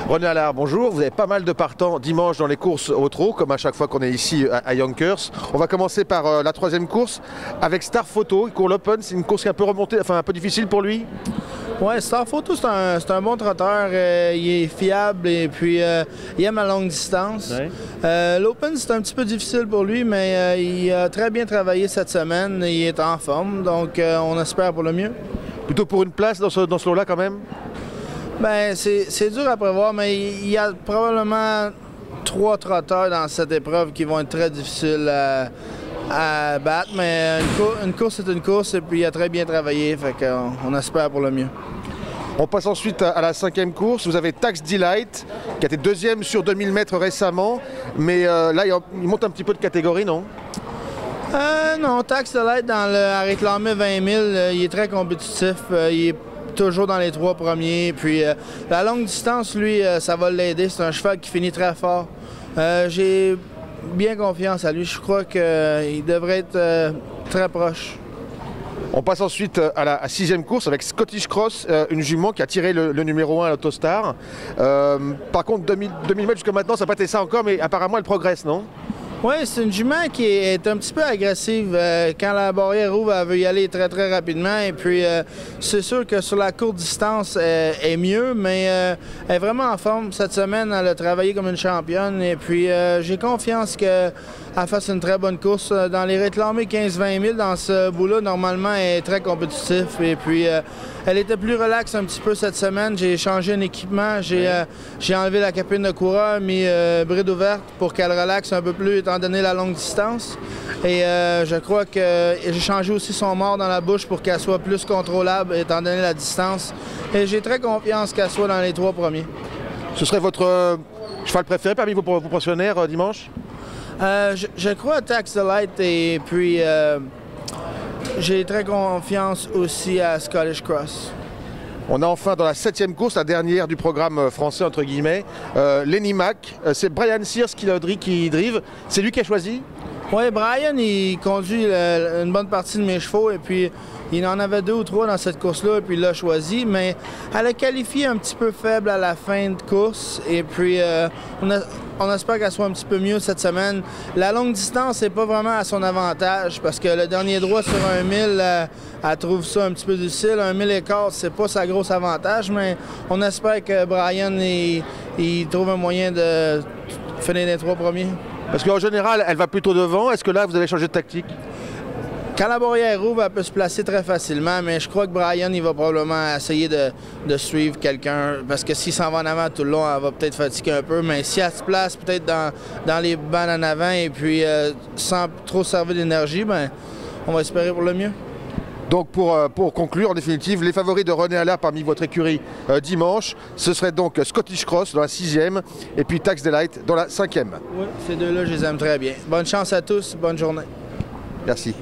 René Allard, bonjour. Vous avez pas mal de partants dimanche dans les courses au trot, comme à chaque fois qu'on est ici à Yonkers. On va commencer par la troisième course avec Star Photo. Il court l'Open, c'est une course qui est un peu remontée, enfin un peu difficile pour lui. Ouais, Star Photo, c'est un bon trotteur. Il est fiable et puis il aime la longue distance. Ouais. L'Open, c'est un petit peu difficile pour lui, mais il a très bien travaillé cette semaine. Il est en forme, donc on espère pour le mieux. Plutôt pour une place dans ce lot-là quand même? Ben, c'est dur à prévoir, mais il y a probablement 3 trotteurs dans cette épreuve qui vont être très difficiles à battre, mais une course c'est une course et puis il a très bien travaillé, fait qu'on espère pour le mieux. On passe ensuite à la cinquième course. Vous avez Tax Delight qui a été deuxième sur 2000 mètres récemment, mais là il monte un petit peu de catégorie, non? Non, Tax Delight a réclamé 20 000, il est très compétitif, il est toujours dans les 3 premiers. Puis la longue distance, lui, ça va l'aider. C'est un cheval qui finit très fort. J'ai bien confiance à lui. Je crois qu'il devrait être très proche. On passe ensuite à la sixième course avec Scottish Cross, une jument qui a tiré le numéro 1 à l'Autostar. Par contre, 2000 mètres jusqu'à maintenant, ça n'a pas été ça encore, mais apparemment elle progresse, non? Oui, c'est une jument qui est un petit peu agressive. Quand la barrière ouvre, elle veut y aller très très rapidement. Et puis, c'est sûr que sur la courte distance, elle est mieux, mais elle est vraiment en forme. Cette semaine, elle a travaillé comme une championne. Et puis, j'ai confiance qu'elle fasse une très bonne course. Dans les réclamés 15-20 000, dans ce bout-là, normalement, elle est très compétitif. Et puis, elle était plus relaxe un petit peu cette semaine. J'ai changé un équipement. J'ai enlevé la capine de coureur, mis bride ouverte pour qu'elle relaxe un peu plus étant donné la longue distance. Et je crois que j'ai changé aussi son mort dans la bouche pour qu'elle soit plus contrôlable étant donné la distance. Et j'ai très confiance qu'elle soit dans les 3 premiers. Ce serait votre cheval préféré parmi vos pensionnaires dimanche? Je crois à Tax Delight et puis j'ai très confiance aussi à Scottish Cross. On a enfin dans la 7e course, la dernière du programme français entre guillemets, Lenny Mac. C'est Brian Sears qui drive. C'est lui qui a choisi? Oui, Brian, il conduit une bonne partie de mes chevaux et puis il en avait 2 ou 3 dans cette course-là et puis il l'a choisi, mais elle a qualifié un petit peu faible à la fin de course et puis on espère qu'elle soit un petit peu mieux cette semaine. La longue distance n'est pas vraiment à son avantage parce que le dernier droit sur 1000, elle trouve ça un petit peu difficile. 1000 et quart, c'est pas sa grosse avantage, mais on espère que Brian il trouve un moyen de finir les 3 premiers. Parce qu'en général, elle va plutôt devant. Est-ce que là, vous avez changé de tactique? Quand la barrière ouvre, elle peut se placer très facilement, mais je crois que Brian, il va probablement essayer de suivre quelqu'un, parce que s'il s'en va en avant tout le long, elle va peut-être fatiguer un peu, mais si elle se place peut-être dans les bancs en avant et puis sans trop servir d'énergie, ben, on va espérer pour le mieux. Donc pour conclure, en définitive, les favoris de René Allard parmi votre écurie dimanche, ce serait donc Scottish Cross dans la 6e et puis Tax Delight dans la 5e. Oui, ces 2-là, je les aime très bien. Bonne chance à tous, bonne journée. Merci.